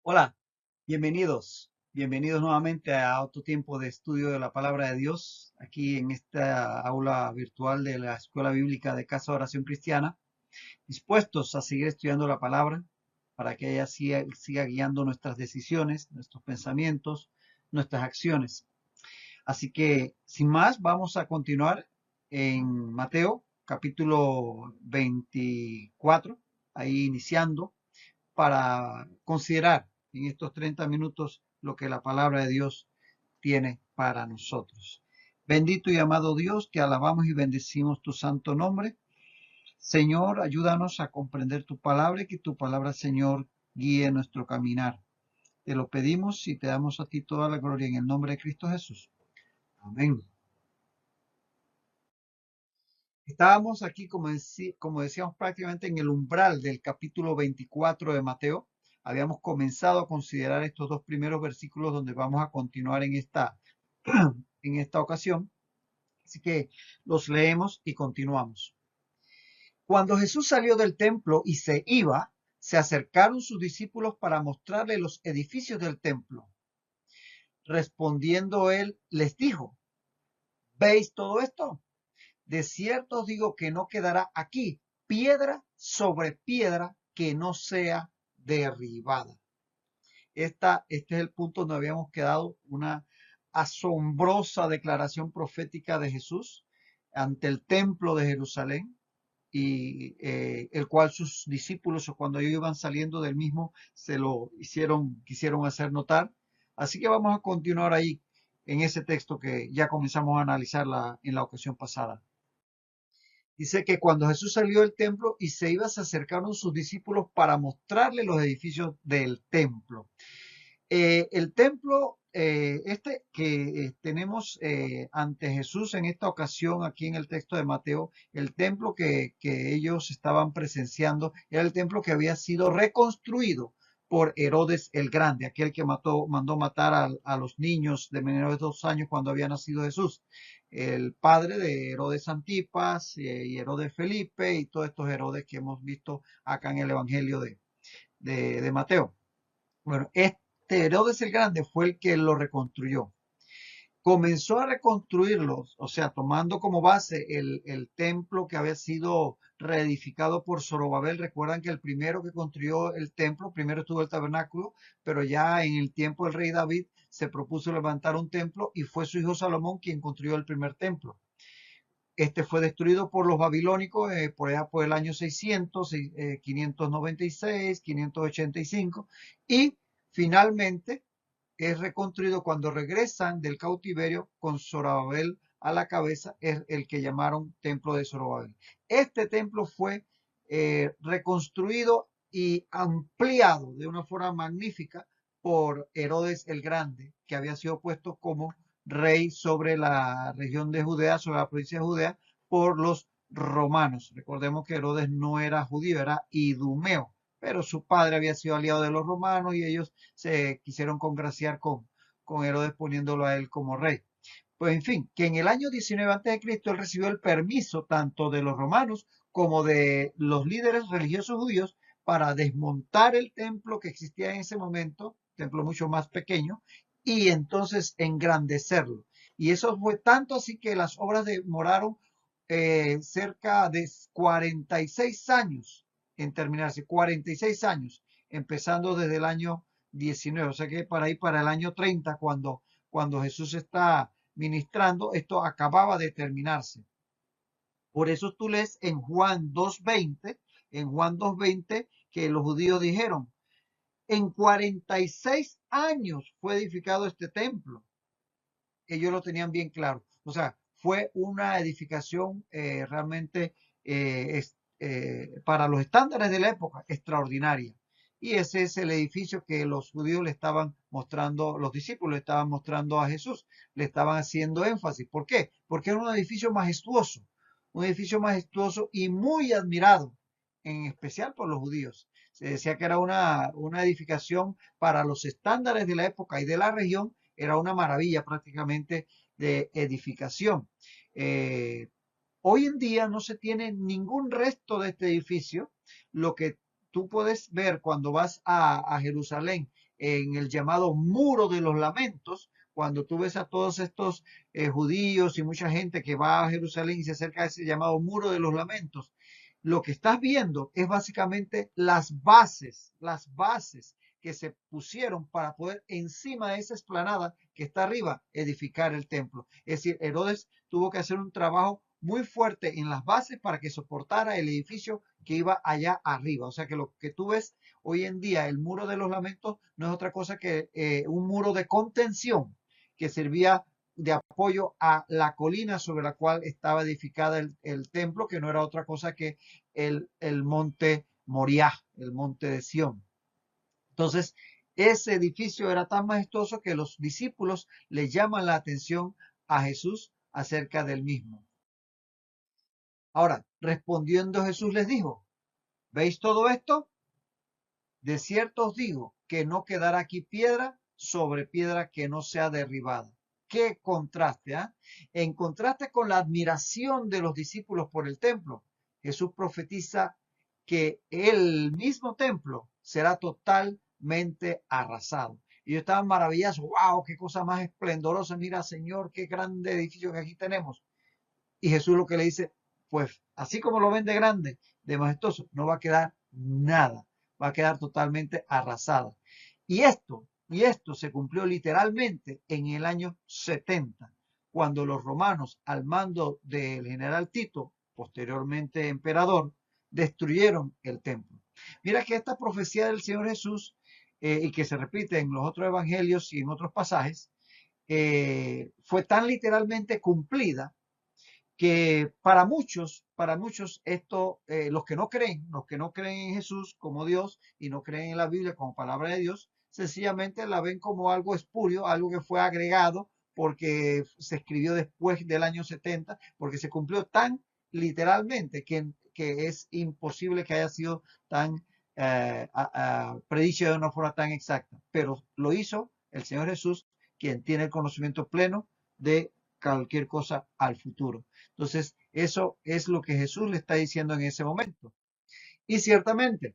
Hola, bienvenidos nuevamente a otro tiempo de estudio de la palabra de Dios, aquí en esta aula virtual de la Escuela Bíblica de Casa de Oración Cristiana, dispuestos a seguir estudiando la palabra para que ella siga guiando nuestras decisiones, nuestros pensamientos, nuestras acciones. Así que, sin más, vamos a continuar en Mateo, capítulo 24, ahí iniciando para considerar en estos 30 minutos lo que la palabra de Dios tiene para nosotros. Bendito y amado Dios, te alabamos y bendecimos tu santo nombre. Señor, ayúdanos a comprender tu palabra y que tu palabra, Señor, guíe nuestro caminar. Te lo pedimos y te damos a ti toda la gloria en el nombre de Cristo Jesús. Amén. Estábamos aquí, como decíamos, prácticamente en el umbral del capítulo 24 de Mateo. Habíamos comenzado a considerar estos dos primeros versículos donde vamos a continuar en esta ocasión. Así que los leemos y continuamos. Cuando Jesús salió del templo y se iba, se acercaron sus discípulos para mostrarle los edificios del templo. Respondiendo él, les dijo: ¿veis todo esto? De cierto os digo que no quedará aquí piedra sobre piedra que no sea derribada. Este es el punto donde habíamos quedado, una asombrosa declaración profética de Jesús ante el templo de Jerusalén, y el cual sus discípulos, o cuando ellos iban saliendo del mismo, quisieron hacer notar. Así que vamos a continuar ahí en ese texto que ya comenzamos a analizar en la ocasión pasada. Dice que cuando Jesús salió del templo y se iba, se acercaron sus discípulos para mostrarle los edificios del templo. El templo que tenemos ante Jesús en esta ocasión, aquí en el texto de Mateo, el templo que ellos estaban presenciando, era el templo que había sido reconstruido por Herodes el Grande, aquel que mandó matar a los niños de menos de 2 años cuando había nacido Jesús, el padre de Herodes Antipas y Herodes Felipe y todos estos Herodes que hemos visto acá en el Evangelio de Mateo. Bueno, este Herodes el Grande fue el que lo reconstruyó. Comenzó a reconstruirlos, o sea, tomando como base el templo que había sido reedificado por Zorobabel. Recuerdan que el primero que construyó el templo, primero estuvo el tabernáculo, pero ya en el tiempo del rey David se propuso levantar un templo y fue su hijo Salomón quien construyó el primer templo. Este fue destruido por los babilónicos por allá por el año 600, 596, 585 y finalmente es reconstruido cuando regresan del cautiverio con Zorobabel a la cabeza, es el que llamaron Templo de Zorobabel. Este templo fue reconstruido y ampliado de una forma magnífica por Herodes el Grande, que había sido puesto como rey sobre la región de Judea, sobre la provincia de Judea, por los romanos. Recordemos que Herodes no era judío, era idumeo, pero su padre había sido aliado de los romanos y ellos se quisieron congraciar con Herodes poniéndolo a él como rey. Pues en fin, que en el año 19 a.C. él recibió el permiso tanto de los romanos como de los líderes religiosos judíos para desmontar el templo que existía en ese momento, templo mucho más pequeño, y entonces engrandecerlo. Y eso fue tanto así que las obras demoraron cerca de 46 años en terminarse, 46 años, empezando desde el año 19, o sea que para ahí para el año 30, cuando Jesús está ministrando, esto acababa de terminarse. Por eso tú lees en Juan 2:20, que los judíos dijeron, en 46 años fue edificado este templo. Ellos lo tenían bien claro. O sea, fue una edificación realmente para los estándares de la época extraordinaria. Y ese es el edificio que los judíos le estaban mostrando, los discípulos le estaban mostrando a Jesús, le estaban haciendo énfasis. ¿Por qué? Porque era un edificio majestuoso y muy admirado, en especial por los judíos. Se decía que era una edificación para los estándares de la época y de la región, era una maravilla prácticamente de edificación. Hoy en día no se tiene ningún resto de este edificio. Lo que tú puedes ver cuando vas a Jerusalén en el llamado Muro de los Lamentos, cuando tú ves a todos estos judíos y mucha gente que va a Jerusalén y se acerca a ese llamado Muro de los Lamentos, lo que estás viendo es básicamente las bases que se pusieron para poder encima de esa explanada que está arriba edificar el templo. Es decir, Herodes tuvo que hacer un trabajo muy fuerte en las bases para que soportara el edificio que iba allá arriba. O sea que lo que tú ves hoy en día, el muro de los lamentos, no es otra cosa que un muro de contención que servía de apoyo a la colina sobre la cual estaba edificada el templo, que no era otra cosa que el monte Moriah, el monte de Sión. Entonces, ese edificio era tan majestuoso que los discípulos le llaman la atención a Jesús acerca del mismo. Ahora, respondiendo Jesús les dijo, ¿veis todo esto? De cierto os digo que no quedará aquí piedra sobre piedra que no sea derribada. Qué contraste, ¿eh? En contraste con la admiración de los discípulos por el templo, Jesús profetiza que el mismo templo será totalmente arrasado. Y yo estaba maravilloso, wow, qué cosa más esplendorosa, mira Señor, qué grande edificio que aquí tenemos. Y Jesús lo que le dice, pues así como lo ven de grande, de majestuoso, no va a quedar nada, va a quedar totalmente arrasada. Y esto se cumplió literalmente en el año 70, cuando los romanos, al mando del general Tito, posteriormente emperador, destruyeron el templo. Mira que esta profecía del Señor Jesús, y que se repite en los otros evangelios y en otros pasajes, fue tan literalmente cumplida que para muchos esto, los que no creen en Jesús como Dios y no creen en la Biblia como palabra de Dios, sencillamente la ven como algo espurio, algo que fue agregado porque se escribió después del año 70, porque se cumplió tan literalmente que es imposible que haya sido tan predicho de una forma tan exacta. Pero lo hizo el Señor Jesús, quien tiene el conocimiento pleno de cualquier cosa al futuro. Entonces, eso es lo que Jesús le está diciendo en ese momento. Y ciertamente,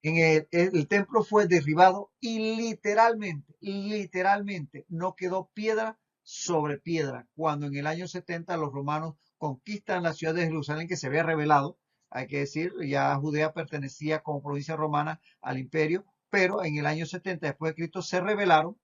el templo fue derribado y literalmente, no quedó piedra sobre piedra. Cuando en el año 70 los romanos conquistan la ciudad de Jerusalén, que se había revelado, hay que decir, ya Judea pertenecía como provincia romana al imperio, pero en el año 70 después de Cristo se rebelaron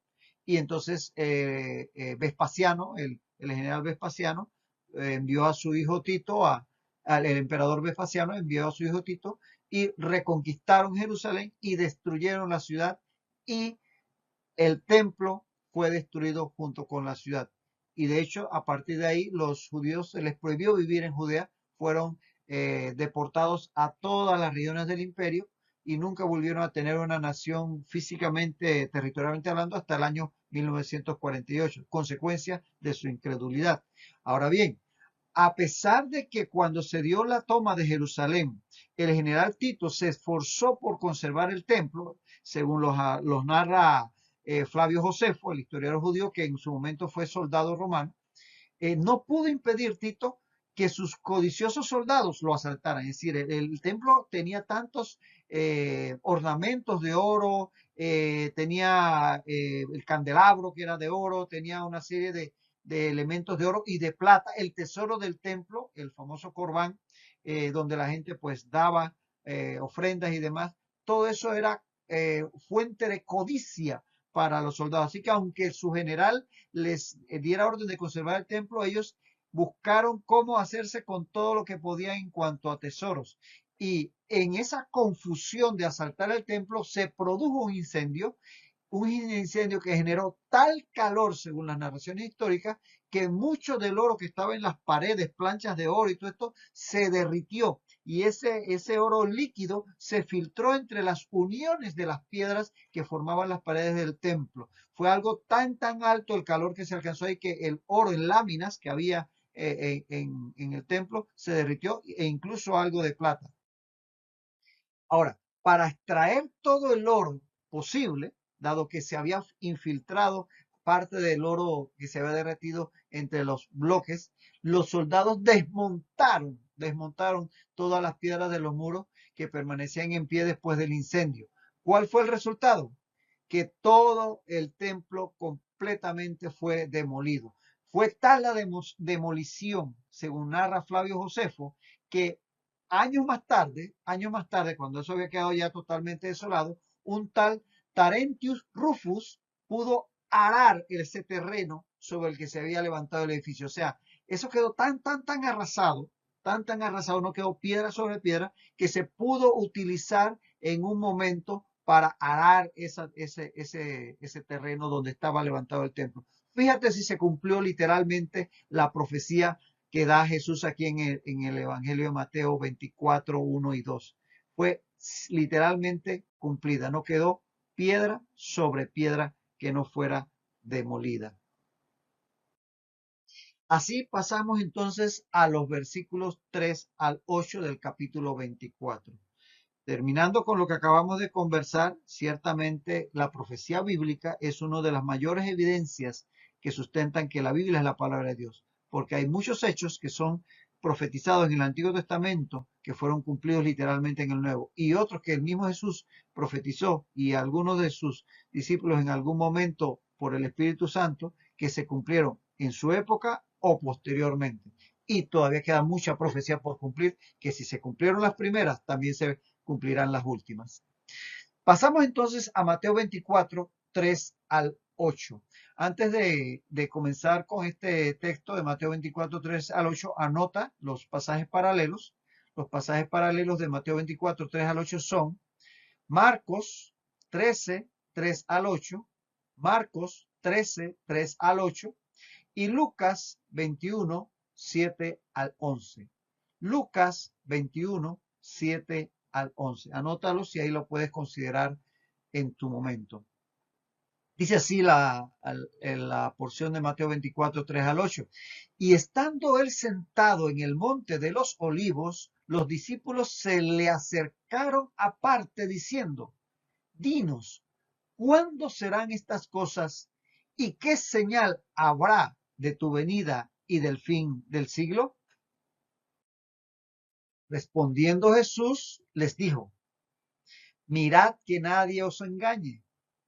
y entonces Vespasiano, el general Vespasiano, envió a su hijo Tito, al emperador Vespasiano envió a su hijo Tito y reconquistaron Jerusalén y destruyeron la ciudad y el templo fue destruido junto con la ciudad. Y de hecho, a partir de ahí, los judíos se les prohibió vivir en Judea, fueron deportados a todas las regiones del imperio y nunca volvieron a tener una nación físicamente, territorialmente hablando, hasta el año 1948, consecuencia de su incredulidad. Ahora bien, a pesar de que cuando se dio la toma de Jerusalén, el general Tito se esforzó por conservar el templo, según los narra Flavio Josefo, el historiador judío que en su momento fue soldado romano, no pudo impedir Tito que sus codiciosos soldados lo asaltaran. Es decir, el templo tenía tantos ornamentos de oro, tenía el candelabro que era de oro, tenía una serie de elementos de oro y de plata. El tesoro del templo, el famoso Corbán, donde la gente pues daba ofrendas y demás, todo eso era fuente de codicia para los soldados. Así que aunque su general les diera orden de conservar el templo, ellos buscaron cómo hacerse con todo lo que podían en cuanto a tesoros. Y en esa confusión de asaltar el templo se produjo un incendio que generó tal calor, según las narraciones históricas, que mucho del oro que estaba en las paredes, planchas de oro y todo esto, se derritió. Y ese oro líquido se filtró entre las uniones de las piedras que formaban las paredes del templo. Fue algo tan alto el calor que se alcanzó ahí que el oro en láminas que había en el templo se derritió e incluso algo de plata. Ahora, para extraer todo el oro posible, dado que se había infiltrado parte del oro que se había derretido entre los bloques, los soldados desmontaron todas las piedras de los muros que permanecían en pie después del incendio. ¿Cuál fue el resultado? Que todo el templo completamente fue demolido. Fue tal la demolición, según narra Flavio Josefo, que años más tarde, cuando eso había quedado ya totalmente desolado, un tal Tarentius Rufus pudo arar ese terreno sobre el que se había levantado el edificio. O sea, eso quedó tan arrasado, tan arrasado, no quedó piedra sobre piedra, que se pudo utilizar en un momento para arar ese terreno donde estaba levantado el templo. Fíjate si se cumplió literalmente la profecía que da Jesús aquí en el Evangelio de Mateo 24, 1 y 2. Fue literalmente cumplida, no quedó piedra sobre piedra que no fuera demolida. Así pasamos entonces a los versículos 3 al 8 del capítulo 24. Terminando con lo que acabamos de conversar, ciertamente la profecía bíblica es una de las mayores evidencias que sustentan que la Biblia es la palabra de Dios, porque hay muchos hechos que son profetizados en el Antiguo Testamento que fueron cumplidos literalmente en el Nuevo, y otros que el mismo Jesús profetizó y algunos de sus discípulos en algún momento por el Espíritu Santo que se cumplieron en su época o posteriormente. Y todavía queda mucha profecía por cumplir, que si se cumplieron las primeras, también se cumplirán las últimas. Pasamos entonces a Mateo 24, 3 al 8. Antes de comenzar con este texto de Mateo 24, 3 al 8, anota los pasajes paralelos. Los pasajes paralelos de Mateo 24, 3 al 8 son Marcos 13, 3 al 8, Marcos 13, 3 al 8 y Lucas 21, 7 al 11. Lucas 21, 7 al 11. Anótalo si ahí lo puedes considerar en tu momento. Dice así la porción de Mateo 24, 3 al 8. Y estando él sentado en el monte de los olivos, los discípulos se le acercaron aparte diciendo, dinos, ¿cuándo serán estas cosas y qué señal habrá de tu venida y del fin del siglo? Respondiendo Jesús les dijo, mirad que nadie os engañe,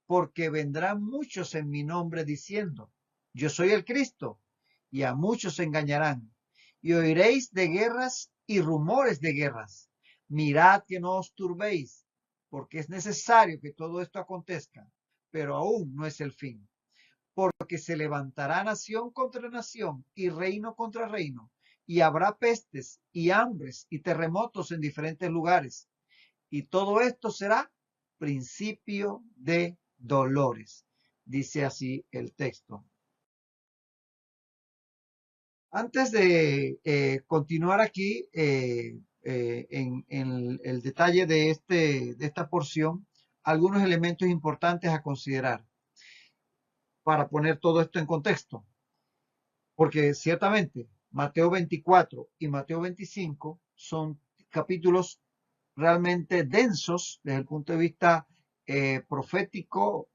porque vendrán muchos en mi nombre diciendo, yo soy el Cristo, y a muchos engañarán, y oiréis de guerras y rumores de guerras. Mirad que no os turbéis, porque es necesario que todo esto acontezca, pero aún no es el fin. Porque se levantará nación contra nación y reino contra reino, y habrá pestes y hambres y terremotos en diferentes lugares. Y todo esto será principio de dolores. Dice así el texto. Antes de continuar aquí en el detalle de esta porción, algunos elementos importantes a considerar para poner todo esto en contexto. Porque ciertamente Mateo 24 y Mateo 25 son capítulos realmente densos desde el punto de vista profético,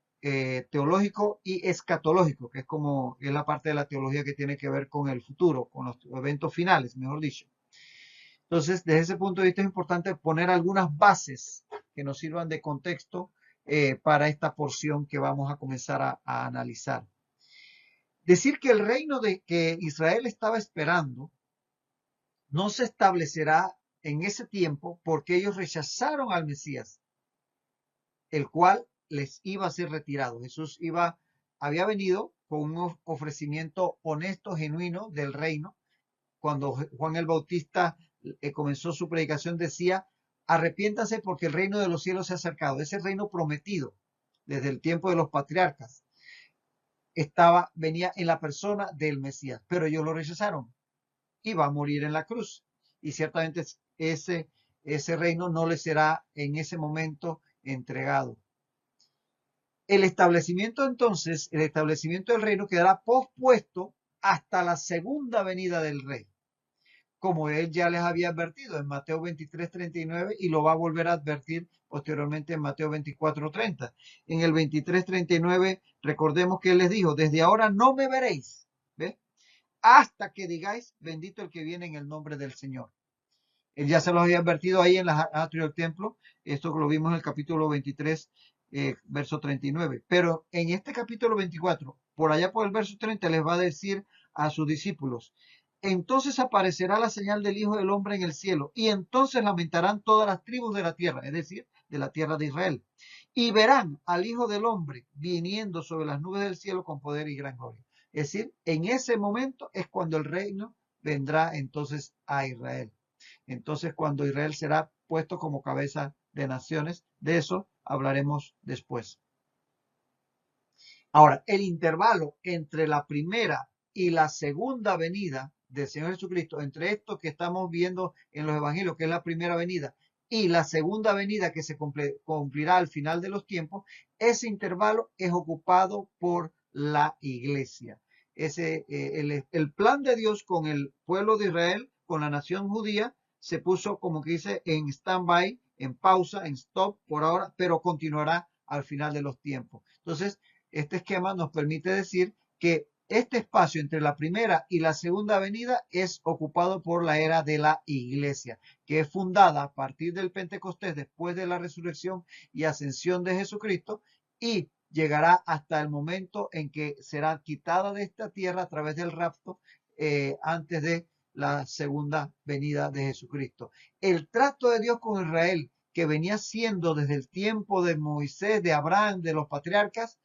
teológico y escatológico, que es la parte de la teología que tiene que ver con el futuro, con los eventos finales, mejor dicho. Entonces, desde ese punto de vista es importante poner algunas bases que nos sirvan de contexto para esta porción que vamos a comenzar a analizar. Decir que el reino de que Israel estaba esperando no se establecerá en ese tiempo porque ellos rechazaron al Mesías, el cual les iba a ser retirado. Jesús había venido con un ofrecimiento honesto, genuino del reino. Cuando Juan el Bautista comenzó su predicación decía, arrepiéntanse porque el reino de los cielos se ha acercado. Ese reino prometido desde el tiempo de los patriarcas venía en la persona del Mesías, pero ellos lo rechazaron. Iba a morir en la cruz. Y ciertamente ese reino no le será en ese momento entregado. El establecimiento del reino quedará pospuesto hasta la segunda venida del rey. como él ya les había advertido en Mateo 23:39 y lo va a volver a advertir posteriormente en Mateo 24:30. En el 23:39 recordemos que él les dijo, desde ahora no me veréis, ¿ves? Hasta que digáis, bendito el que viene en el nombre del Señor. Él ya se los había advertido ahí en la atrio del templo. Esto lo vimos en el capítulo 23, verso 39. Pero en este capítulo 24, por allá por el verso 30, les va a decir a sus discípulos, entonces aparecerá la señal del Hijo del Hombre en el cielo, y entonces lamentarán todas las tribus de la tierra, es decir, de la tierra de Israel, y verán al Hijo del Hombre viniendo sobre las nubes del cielo con poder y gran gloria. Es decir, en ese momento es cuando el reino vendrá entonces a Israel. Entonces, cuando Israel será puesto como cabeza de naciones, de eso hablaremos después. Ahora, el intervalo entre la primera y la segunda venida del Señor Jesucristo, entre esto que estamos viendo en los evangelios, que es la primera venida, y la segunda venida que se cumplirá al final de los tiempos, ese intervalo es ocupado por la iglesia. El plan de Dios con el pueblo de Israel, con la nación judía, se puso, como que dice, en stand-by, en pausa, en stop por ahora, pero continuará al final de los tiempos. Entonces, este esquema nos permite decir que este espacio entre la primera y la segunda venida es ocupado por la era de la iglesia, que es fundada a partir del Pentecostés después de la resurrección y ascensión de Jesucristo y llegará hasta el momento en que será quitada de esta tierra a través del rapto antes de la segunda venida de Jesucristo. El trato de Dios con Israel, que venía siendo desde el tiempo de Moisés, de Abraham, de los patriarcas,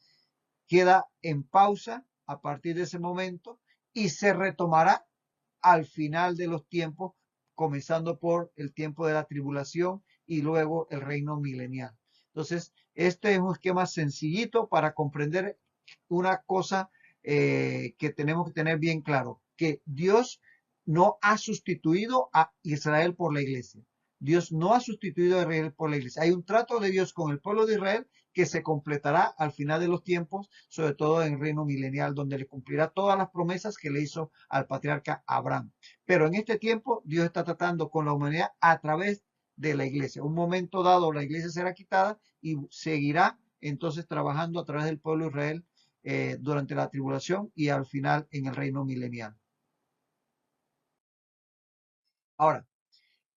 queda en pausa a partir de ese momento y se retomará al final de los tiempos, comenzando por el tiempo de la tribulación y luego el reino milenial. Entonces, este es un esquema sencillito para comprender una cosa que tenemos que tener bien claro, que Dios no ha sustituido a Israel por la iglesia. Dios no ha sustituido a Israel por la iglesia. Hay un trato de Dios con el pueblo de Israel que se completará al final de los tiempos, sobre todo en el reino milenial, donde le cumplirá todas las promesas que le hizo al patriarca Abraham. Pero en este tiempo Dios está tratando con la humanidad a través de la iglesia. Un momento dado la iglesia será quitada y seguirá entonces trabajando a través del pueblo de Israel durante la tribulación y al final en el reino milenial. Ahora,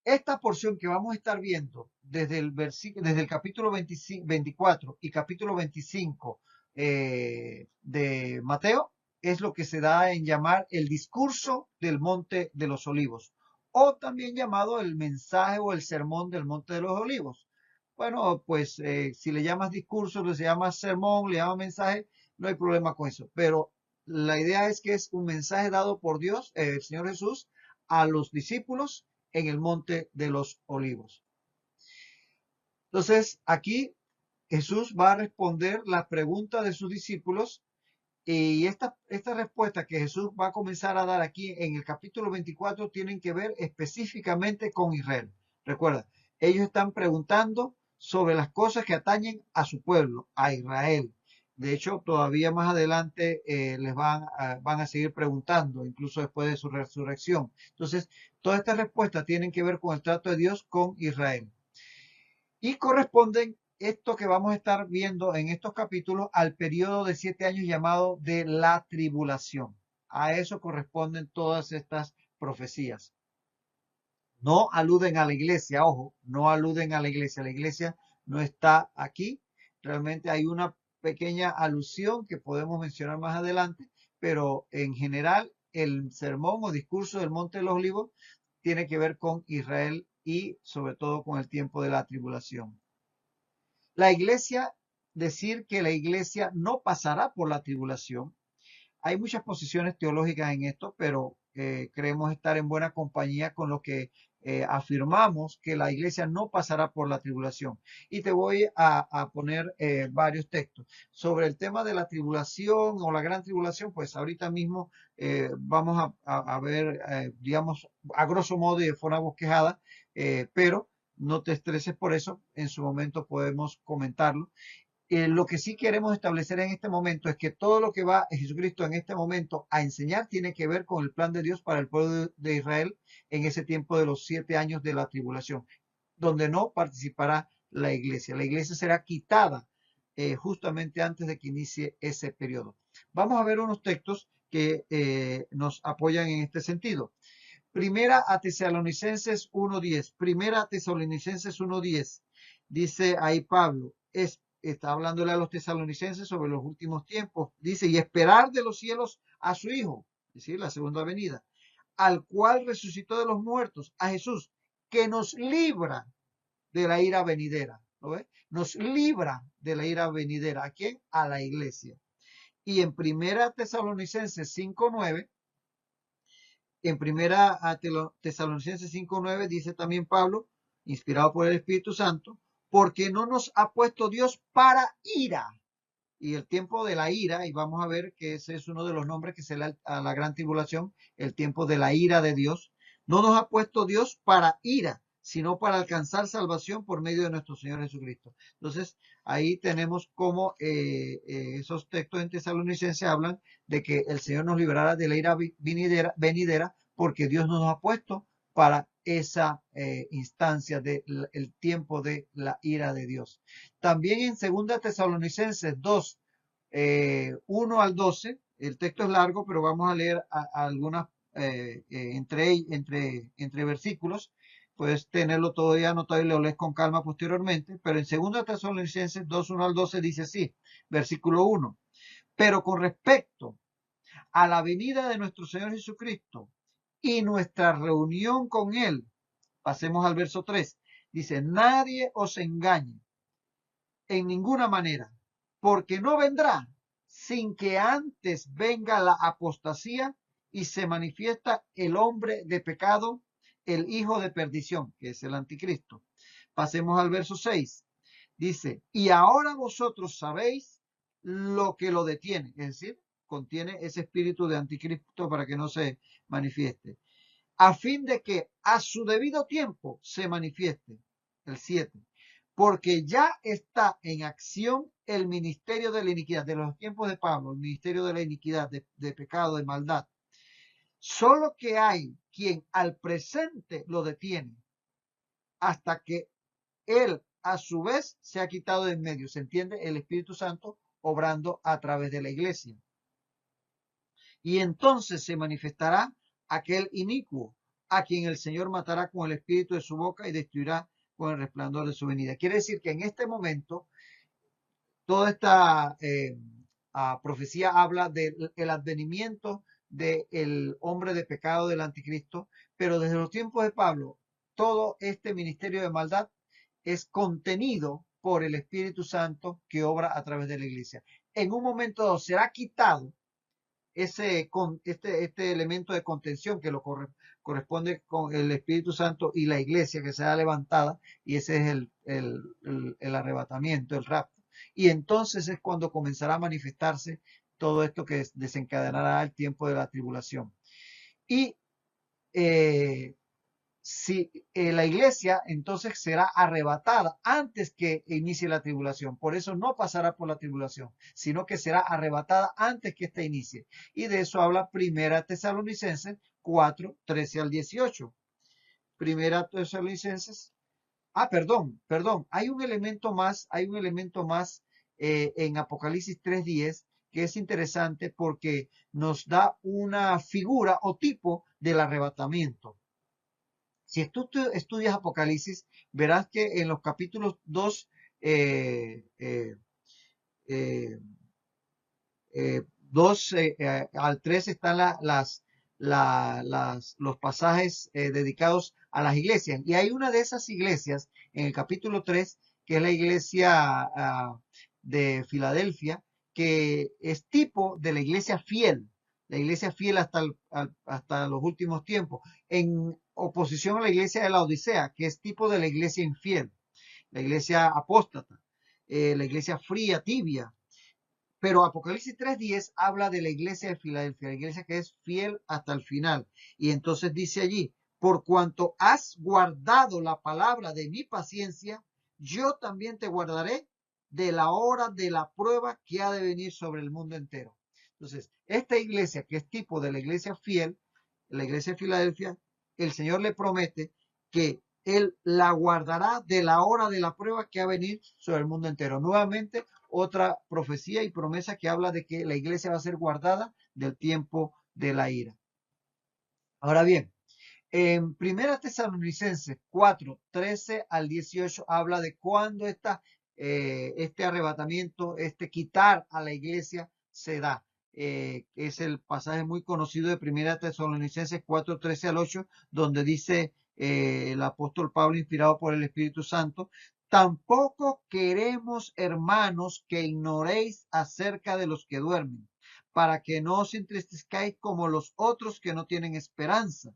esta porción que vamos a estar viendo desde el capítulo 25, 24 y capítulo 25 de Mateo es lo que se da en llamar el discurso del Monte de los Olivos, o también llamado el mensaje o el sermón del Monte de los Olivos. Bueno, pues si le llamas discurso, le llamas sermón, le llamas mensaje, no hay problema con eso. Pero la idea es que es un mensaje dado por Dios, el Señor Jesús, a los discípulos en el Monte de los Olivos. Entonces, aquí Jesús va a responder la pregunta de sus discípulos y esta respuesta que Jesús va a comenzar a dar aquí en el capítulo 24 tienen que ver específicamente con Israel. Recuerda, ellos están preguntando sobre las cosas que atañen a su pueblo, a Israel. De hecho, todavía más adelante les van a seguir preguntando, incluso después de su resurrección. Entonces, todas estas respuestas tienen que ver con el trato de Dios con Israel. Y corresponden esto que vamos a estar viendo en estos capítulos al periodo de 7 años llamado de la tribulación. A eso corresponden todas estas profecías. No aluden a la iglesia, ojo, no aluden a la iglesia. La iglesia no está aquí. Realmente hay una pequeña alusión que podemos mencionar más adelante, pero en general el sermón o discurso del Monte de los Olivos tiene que ver con Israel y sobre todo con el tiempo de la tribulación. La iglesia, decir que la iglesia no pasará por la tribulación. Hay muchas posiciones teológicas en esto, pero creemos estar en buena compañía con lo que afirmamos que la iglesia no pasará por la tribulación. Y te voy a poner varios textos. Sobre el tema de la tribulación o la gran tribulación, pues ahorita mismo vamos a ver, digamos, a grosso modo y de forma bosquejada, pero no te estreses por eso, en su momento podemos comentarlo. Lo que sí queremos establecer en este momento es que todo lo que va Jesucristo en este momento a enseñar tiene que ver con el plan de Dios para el pueblo de Israel en ese tiempo de los 7 años de la tribulación, donde no participará la iglesia. La iglesia será quitada justamente antes de que inicie ese periodo. Vamos a ver unos textos que nos apoyan en este sentido. Primera a Tesalonicenses 1:10. Primera a Tesalonicenses 1:10. Dice ahí Pablo, está hablándole a los tesalonicenses sobre los últimos tiempos. Dice, y esperar de los cielos a su Hijo, es decir, la segunda venida, al cual resucitó de los muertos, a Jesús, que nos libra de la ira venidera. ¿Lo ves? Nos libra de la ira venidera. ¿A quién? A la iglesia. Y en Primera Tesalonicenses 5:9, en Primera Tesalonicenses 5:9 dice también Pablo, inspirado por el Espíritu Santo, porque no nos ha puesto Dios para ira. Y el tiempo de la ira, y vamos a ver que ese es uno de los nombres que se le da a la gran tribulación, el tiempo de la ira de Dios. No nos ha puesto Dios para ira, sino para alcanzar salvación por medio de nuestro Señor Jesucristo. Entonces, ahí tenemos cómo esos textos en Tesalonicenses hablan de que el Señor nos librará de la ira venidera porque Dios nos ha puesto para esa instancia del tiempo de la ira de Dios. También en 2 Tesalonicenses 2, 1 al 12, el texto es largo, pero vamos a leer algunas entre versículos. Puedes tenerlo todavía anotado y lo lees con calma posteriormente, pero en 2 Tesalonicenses 2, 1 al 12 dice así, versículo 1. Pero con respecto a la venida de nuestro Señor Jesucristo y nuestra reunión con Él, pasemos al verso 3, dice, nadie os engañe en ninguna manera, porque no vendrá sin que antes venga la apostasía y se manifiesta el hombre de pecado, el hijo de perdición, que es el anticristo. Pasemos al verso 6. Dice, y ahora vosotros sabéis lo que lo detiene, es decir, contiene ese espíritu de anticristo para que no se manifieste, a fin de que a su debido tiempo se manifieste. El 7. Porque ya está en acción el ministerio de la iniquidad, de los tiempos de Pablo, el ministerio de la iniquidad, de pecado, de maldad. Solo que hay quien al presente lo detiene, hasta que él a su vez se ha quitado de en medio. ¿Se entiende? El Espíritu Santo obrando a través de la iglesia. Y entonces se manifestará aquel inicuo, a quien el Señor matará con el espíritu de su boca y destruirá con el resplandor de su venida. Quiere decir que en este momento toda esta profecía habla del advenimiento del hombre de pecado del anticristo, pero desde los tiempos de Pablo, todo este ministerio de maldad es contenido por el Espíritu Santo que obra a través de la iglesia. En un momento dado será quitado este elemento de contención que lo corresponde con el Espíritu Santo y la iglesia que será levantada, y ese es el arrebatamiento, el rapto. Y entonces es cuando comenzará a manifestarse todo esto que desencadenará el tiempo de la tribulación. Y si la iglesia entonces será arrebatada antes que inicie la tribulación. Por eso no pasará por la tribulación, sino que será arrebatada antes que ésta inicie. Y de eso habla Primera Tesalonicenses 4, 13 al 18. Primera Tesalonicenses. Perdón. Hay un elemento más en Apocalipsis 3:10 que es interesante porque nos da una figura o tipo del arrebatamiento. Si tú estudias Apocalipsis, verás que en los capítulos 2 al 3 están los pasajes dedicados a las iglesias. Y hay una de esas iglesias en el capítulo 3, que es la iglesia de Filadelfia, que es tipo de la iglesia fiel hasta los últimos tiempos, en oposición a la iglesia de la Odisea, que es tipo de la iglesia infiel, la iglesia apóstata, la iglesia fría, tibia. Pero Apocalipsis 3:10 habla de la iglesia de Filadelfia, la iglesia que es fiel hasta el final. Y entonces dice allí, por cuanto has guardado la palabra de mi paciencia, yo también te guardaré de la hora de la prueba que ha de venir sobre el mundo entero. Entonces, esta iglesia, que es tipo de la iglesia fiel, la iglesia de Filadelfia, el Señor le promete que Él la guardará de la hora de la prueba que ha de venir sobre el mundo entero. Nuevamente, otra profecía y promesa que habla de que la iglesia va a ser guardada del tiempo de la ira. Ahora bien, en Primera Tesalonicenses 4, 13 al 18 habla de cuándo este arrebatamiento, este quitar a la iglesia se da. Es el pasaje muy conocido de Primera Tesalonicenses 4, 13 al 8, donde dice el apóstol Pablo, inspirado por el Espíritu Santo: tampoco queremos, hermanos, que ignoréis acerca de los que duermen, para que no os entristezcáis como los otros que no tienen esperanza.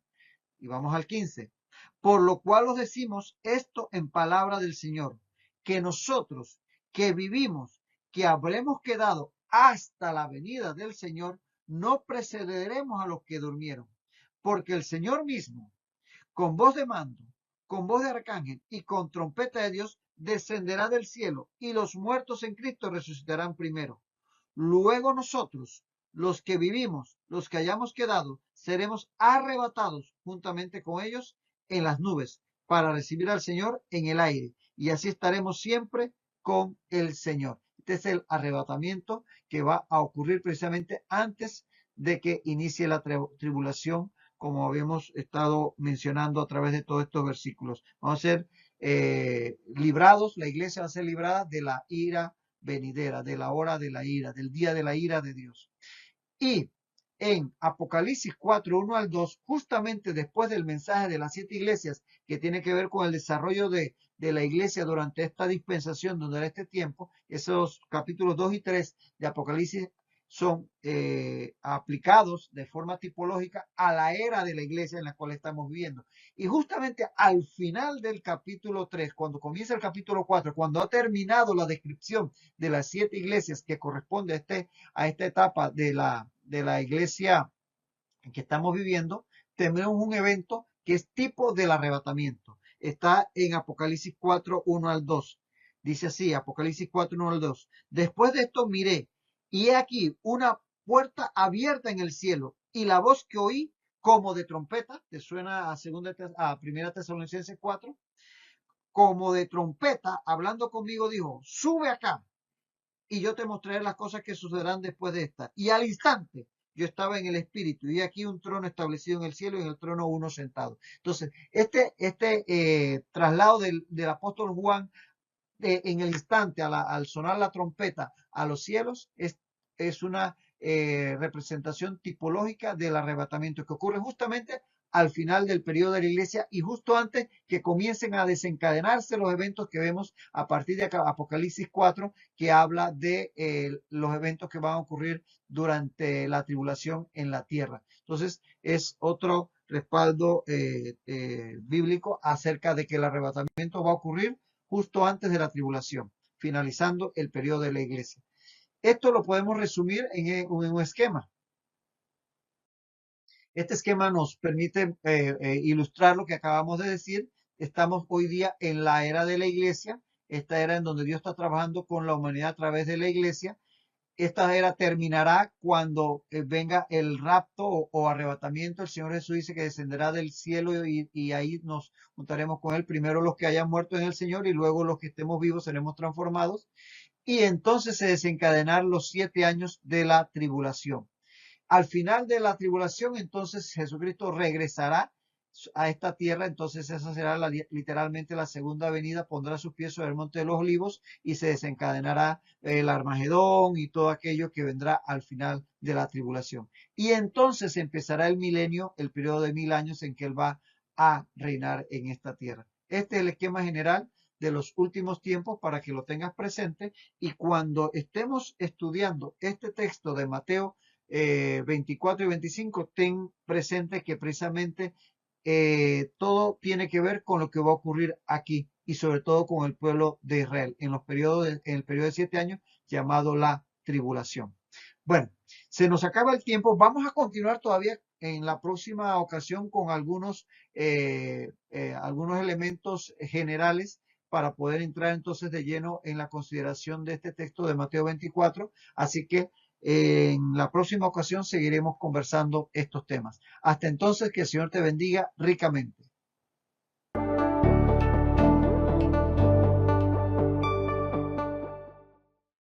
Y vamos al 15. Por lo cual os decimos esto en palabra del Señor, que nosotros que vivimos, que habremos quedado hasta la venida del Señor, no precederemos a los que durmieron. Porque el Señor mismo, con voz de mando, con voz de arcángel y con trompeta de Dios, descenderá del cielo, y los muertos en Cristo resucitarán primero. Luego nosotros, los que vivimos, los que hayamos quedado, seremos arrebatados juntamente con ellos en las nubes para recibir al Señor en el aire. Y así estaremos siempre con el Señor. Este es el arrebatamiento que va a ocurrir precisamente antes de que inicie la tribulación, como habíamos estado mencionando a través de todos estos versículos. Vamos a ser librados, la iglesia va a ser librada de la ira venidera, de la hora de la ira, del día de la ira de Dios. Y en Apocalipsis 4, 1 al 2, justamente después del mensaje de las 7 iglesias, que tiene que ver con el desarrollo de la iglesia durante esta dispensación, durante este tiempo, esos capítulos 2 y 3 de Apocalipsis son aplicados de forma tipológica a la era de la iglesia en la cual estamos viviendo. Y justamente al final del capítulo 3, cuando comienza el capítulo 4, cuando ha terminado la descripción de las 7 iglesias que corresponde a esta etapa de la iglesia en que estamos viviendo, tenemos un evento que es tipo del arrebatamiento. Está en Apocalipsis 4, 1 al 2. Dice así, Apocalipsis 4, 1 al 2. Después de esto miré, y he aquí una puerta abierta en el cielo, y la voz que oí como de trompeta, ¿te suena a Primera Tesalonicenses 4? Como de trompeta, hablando conmigo, dijo: sube acá, y yo te mostraré las cosas que sucederán después de esta. Y al instante yo estaba en el espíritu, y aquí un trono establecido en el cielo, y en el trono uno sentado. Entonces, este traslado del apóstol Juan en el instante, al sonar la trompeta a los cielos, es una representación tipológica del arrebatamiento que ocurre justamente al final del periodo de la iglesia y justo antes que comiencen a desencadenarse los eventos que vemos a partir de Apocalipsis 4, que habla de los eventos que van a ocurrir durante la tribulación en la tierra. Entonces, es otro respaldo bíblico acerca de que el arrebatamiento va a ocurrir justo antes de la tribulación, finalizando el periodo de la iglesia. Esto lo podemos resumir en un esquema. Este esquema nos permite ilustrar lo que acabamos de decir. Estamos hoy día en la era de la iglesia, esta era en donde Dios está trabajando con la humanidad a través de la iglesia. Esta era terminará cuando venga el rapto o arrebatamiento. El Señor Jesús dice que descenderá del cielo y ahí nos juntaremos con Él. Primero los que hayan muerto en el Señor y luego los que estemos vivos seremos transformados. Y entonces se desencadenarán los 7 años de la tribulación. Al final de la tribulación, entonces Jesucristo regresará a esta tierra, entonces esa será literalmente la segunda venida, pondrá sus pies sobre el monte de los olivos y se desencadenará el Armagedón y todo aquello que vendrá al final de la tribulación. Y entonces empezará el milenio, el periodo de 1000 años en que Él va a reinar en esta tierra. Este es el esquema general de los últimos tiempos para que lo tengas presente, y cuando estemos estudiando este texto de Mateo 24 y 25, ten presente que precisamente todo tiene que ver con lo que va a ocurrir aquí y sobre todo con el pueblo de Israel en el periodo de 7 años llamado la tribulación. Bueno, se nos acaba el tiempo. Vamos a continuar todavía en la próxima ocasión con algunos elementos generales para poder entrar entonces de lleno en la consideración de este texto de Mateo 24. Así que en la próxima ocasión seguiremos conversando estos temas. Hasta entonces, que el Señor te bendiga ricamente.